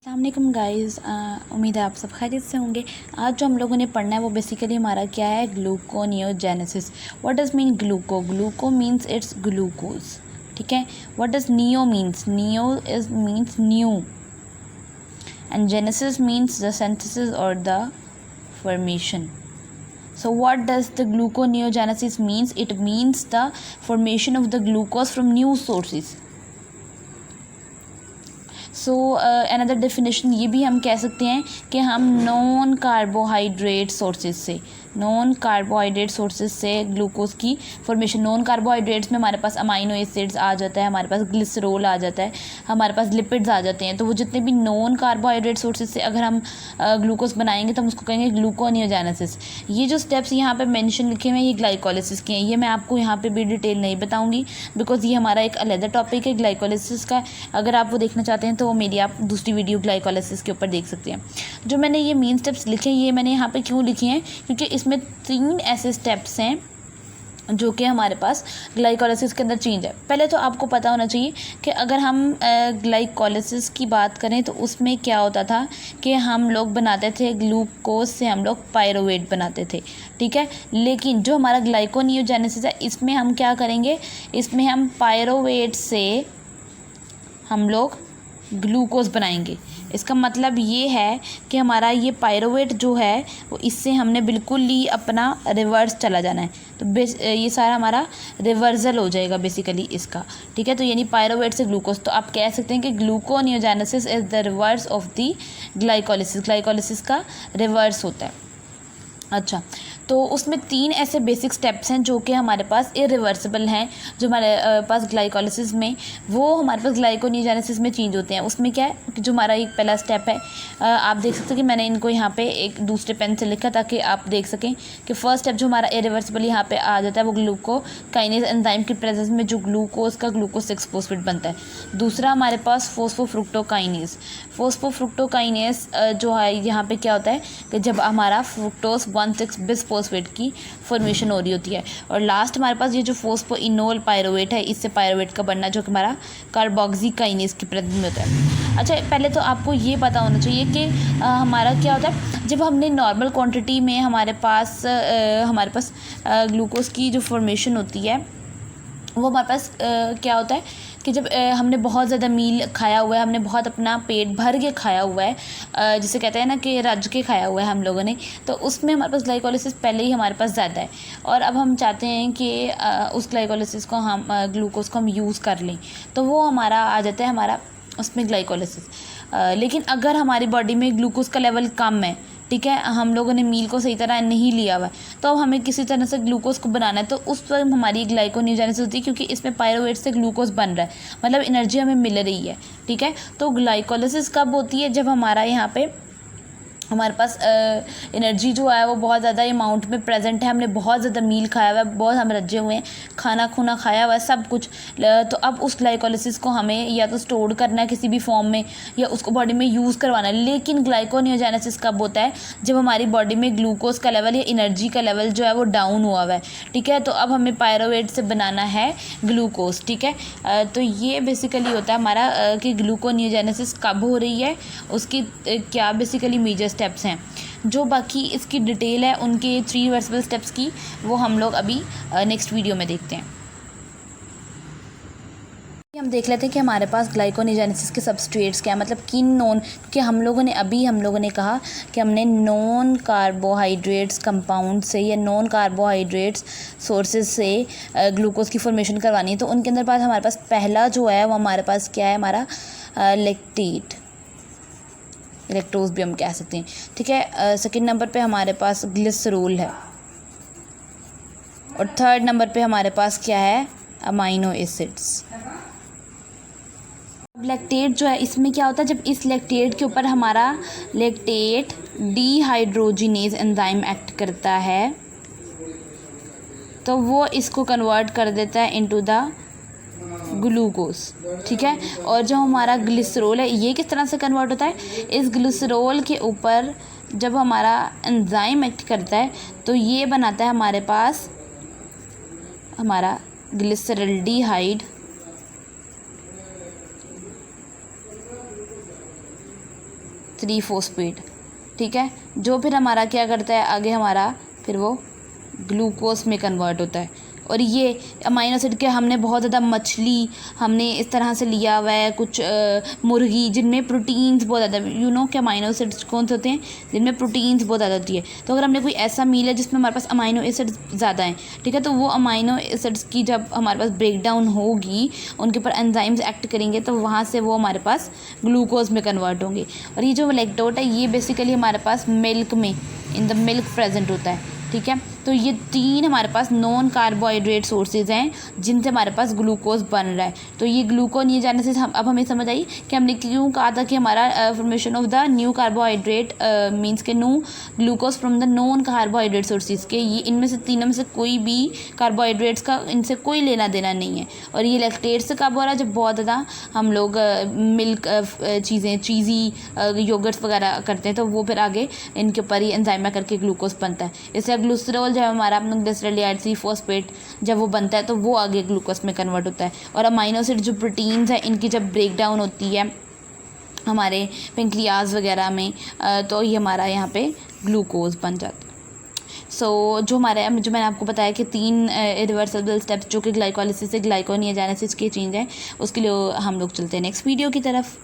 अस्सलाम गाइस, उम्मीद है आप सब खैरियत से होंगे। आज जो हम लोगों ने पढ़ना है वो बेसिकली हमारा क्या है, gluconeogenesis. What does mean ग्लूको? ग्लूको means it's glucose, ठीक है। What does neo means? Neo is means new, and genesis means the synthesis और the formation. So what does the gluconeogenesis means? It means the formation of the glucose from new sources. So another definition ये भी हम कह सकते हैं कि हम non carbohydrate sources से ग्लूकोज की फॉर्मेशन। नॉन कार्बोहाइड्रेट्स में हमारे पास अमाइनो एसिड्स आ जाता है, हमारे पास ग्लिसरॉल आ जाता है, हमारे पास लिपिड्स आ जाते हैं। तो वो जितने भी नॉन कार्बोहाइड्रेट सोर्सेज से अगर हम ग्लूकोज बनाएंगे तो हम उसको कहेंगे ग्लूकोनियोजेनेसिस। ये जो स्टेप्स यहाँ पे मेंशन लिखे हुए हैं ये ग्लाइकोलिसिस के हैं। ये मैं आपको यहाँ पे भी डिटेल नहीं बताऊँगी बिकॉज ये हमारा एक अलग टॉपिक है ग्लाइकोलिसिस का। अगर आप वो देखना चाहते हैं तो मेरी आप दूसरी वीडियो ग्लाइकोलिसिस के ऊपर देख सकते हैं। जो मैंने ये मेन स्टेप्स लिखे ये मैंने यहाँ पे क्यों लिखे हैं, क्योंकि इसमें 3 ऐसे स्टेप्स हैं जो कि हमारे पास ग्लाइकोलिसिस के अंदर चेंज है। पहले तो आपको पता होना चाहिए कि अगर हम ग्लाइकोलिसिस की बात करें तो उसमें क्या होता था कि हम लोग बनाते थे ग्लूकोज से हम लोग पायरोवेट बनाते थे, ठीक है। लेकिन जो हमारा ग्लाइकोनियोजेनेसिस है इसमें हम क्या करेंगे, इसमें हम पायरोवेट से हम लोग ग्लूकोज बनाएंगे। इसका मतलब ये है कि हमारा ये पायरोवेट जो है वो इससे हमने बिल्कुल ही अपना रिवर्स चला जाना है। तो ये सारा हमारा रिवर्सल हो जाएगा बेसिकली इसका, ठीक है। तो यानी पायरोवेट से ग्लूकोज, तो आप कह सकते हैं कि gluconeogenesis is the reverse of the glycolysis. Glycolysis का रिवर्स होता है। अच्छा, तो उसमें 3 ऐसे बेसिक स्टेप्स हैं जो कि हमारे पास इरिवर्सिबल हैं, जो हमारे पास ग्लाइकोलिसिस में वो हमारे पास ग्लाइकोनियोजेनेसिस में चेंज होते हैं। उसमें क्या है कि जो हमारा एक पहला स्टेप है, आप देख सकते हैं कि मैंने इनको यहाँ पे एक दूसरे पेन से लिखा ताकि आप देख सकें कि फर्स्ट स्टेप जो हमारा इरिवर्सिबल यहाँ पे आ जाता है वो ग्लूकोकाइनेज एंजाइम की प्रेजेंस में जो ग्लूकोज का ग्लूकोज 6 फॉस्फेट बनता है। दूसरा हमारे पास फॉस्फोफ्रुक्टोकाइनेज जो है यहाँ पे क्या होता है कि जब हमारा फ्रुक्टोज 1,6 बिस फॉस्फेट की फॉर्मेशन हो रही होती है। और लास्ट हमारे पास ये जो फॉस्फोइनोल पायरोवेट है, इससे पायरोवेट का बनना जो कि हमारा कार्बोक्सीकाइनेज की प्रेजेंस में होता है। अच्छा, पहले तो आपको ये पता होना चाहिए कि हमारा क्या होता है जब हमने नॉर्मल क्वांटिटी में हमारे पास ग्लूकोज की जो फॉर्मेशन होती है वो हमारे पास क्या होता है कि जब हमने बहुत ज़्यादा मील खाया हुआ है, हमने बहुत अपना पेट भर के खाया हुआ है, जिसे कहते हैं ना कि रज के खाया हुआ है हम लोगों ने, तो उसमें हमारे पास ग्लाइकोलिसिस पहले ही हमारे पास ज़्यादा है। और अब हम चाहते हैं कि उस ग्लाइकोलिसिस को हम ग्लूकोज को हम यूज़ कर लें, तो वो हमारा आ जाता है हमारा उसमें ग्लाइकोलिसिस। लेकिन अगर हमारी बॉडी में ग्लूकोज का लेवल कम है, ठीक है, हम लोगों ने मील को सही तरह नहीं लिया हुआ है, तो अब हमें किसी तरह से ग्लूकोज को बनाना है, तो उस पर हमारी ग्लाइकोनियोजेनेसिस होती है क्योंकि इसमें पायरोवेट से ग्लूकोज बन रहा है, मतलब एनर्जी हमें मिल रही है, ठीक है। तो ग्लाइकोलिसिस कब होती है, जब हमारा यहाँ पे हमारे पास एनर्जी जो है वो बहुत ज़्यादा अमाउंट में प्रेजेंट है, हमने बहुत ज़्यादा मील खाया हुआ है, बहुत हम रजे हुए हैं, खाना खूना खाया हुआ है सब कुछ। तो अब उस ग्लाइकोलिसिस को हमें या तो स्टोर करना है किसी भी फॉर्म में या उसको बॉडी में यूज़ करवाना है। लेकिन ग्लाइकोनियोजेनेसिस कब होता है, जब हमारी बॉडी में ग्लूकोज का लेवल या एनर्जी का लेवल जो है वो डाउन हुआ हुआ है, ठीक है। तो अब हमें पायरोवेट से बनाना है ग्लूकोज, ठीक है। तो ये बेसिकली होता है हमारा कि ग्लूकोनियोजेनेसिस कब हो रही है, उसकी क्या बेसिकली मेजर स्टेप्स हैं। जो बाकी इसकी डिटेल है उनके 3 रिवर्सिबल स्टेप्स की, वो हम लोग अभी नेक्स्ट वीडियो में देखते हैं। हम देख लेते हैं कि हमारे पास ग्लाइकोनियोजेनेसिस के सबस्ट्रेट्स क्या है, मतलब किन नॉन कि हम लोगों ने कहा कि हमने नॉन कार्बोहाइड्रेट्स कंपाउंड से या नॉन कार्बोहाइड्रेट्स सोर्सेज से ग्लूकोज की फॉर्मेशन करवानी है। तो उनके अंदर पास हमारे पास पहला जो है वो हमारे पास क्या है, हमारा लैक्टेट, इलेक्ट्रोज भी हम कह सकते हैं, ठीक है। सेकंड नंबर पे हमारे पास ग्लिसरॉल है और थर्ड नंबर पे हमारे पास क्या है, अमाइनो एसिड्स। लैक्टेट जो है इसमें क्या होता है, जब इस लैक्टेट के ऊपर हमारा लैक्टेट डीहाइड्रोजिनेज एंजाइम एक्ट करता है तो वो इसको कन्वर्ट कर देता है इनटू द ग्लूकोज, ठीक है। और जो हमारा ग्लिसरॉल है ये किस तरह से कन्वर्ट होता है, इस ग्लिसरॉल के ऊपर जब हमारा एंजाइम एक्ट करता है तो ये बनाता है हमारे पास हमारा ग्लिसरल्डिहाइड 3-फॉस्फेट, ठीक है, जो फिर हमारा क्या करता है आगे हमारा फिर वो ग्लूकोज में कन्वर्ट होता है। और ये अमाइनो एसिड के हमने बहुत ज़्यादा मछली हमने इस तरह से लिया हुआ है, कुछ मुर्गी जिनमें प्रोटीन्स बहुत ज़्यादा, यू नो कि अमाइनो एसिड्स कौन से होते हैं जिनमें प्रोटीन्स बहुत ज़्यादा होती है। तो अगर हमने कोई ऐसा मील है जिसमें हमारे पास अमाइनो एसिड्स ज़्यादा हैं, ठीक है, तो वो अमाइनो एसिड्स की जब हमारे पास ब्रेक डाउन होगी, उनके ऊपर एंजाइम्स एक्ट करेंगे, तो वहाँ से वो हमारे पास ग्लूकोज में कन्वर्ट होंगे। और ये जो लैक्टोज है ये बेसिकली हमारे पास मिल्क में, इन द मिल्क प्रेजेंट होता है, ठीक है। तो ये 3 हमारे पास नॉन कार्बोहाइड्रेट सोर्सेज हैं जिनसे हमारे पास ग्लूकोज बन रहा है। तो ये ग्लूकोज ये जाने से अब हमें समझ आई कि हमने क्यों कहा था कि हमारा formation of the new carbohydrate means के new glucose from the non carbohydrate sources के, ये इनमें से तीनों में से कोई भी कार्बोहाइड्रेट्स का इनसे कोई लेना देना नहीं है। और ये लैक्टेट से कब हो रहा है, जब बहुत ज़्यादा हम लोग मिल्क चीज़ें चीज़ी योगर्ट्स वगैरह करते हैं, तो वो फिर आगे इनके ऊपर ही एंजाइम करके ग्लूकोज बनता है। इसलिए ग्लिसरॉल जब हमारा ग्लिसरॉल 3-फॉस्फेट जब वो बनता है तो वो आगे ग्लूकोज में कन्वर्ट होता है। और अमाइनो एसिड जो प्रोटीन्स हैं इनकी जब ब्रेक डाउन होती है हमारे पेंक्रियाज वगैरह में, तो ये हमारा यहाँ पे ग्लूकोज बन जाता है। सो जो मैंने आपको बताया कि 3 इरिवर्सिबल स्टेप्स जो कि ग्लाइकोलिसिस से ग्लाइकोनियोजेनेसिस के चेंज हैं, उसके लिए हम लोग चलते हैं नेक्स्ट वीडियो की तरफ।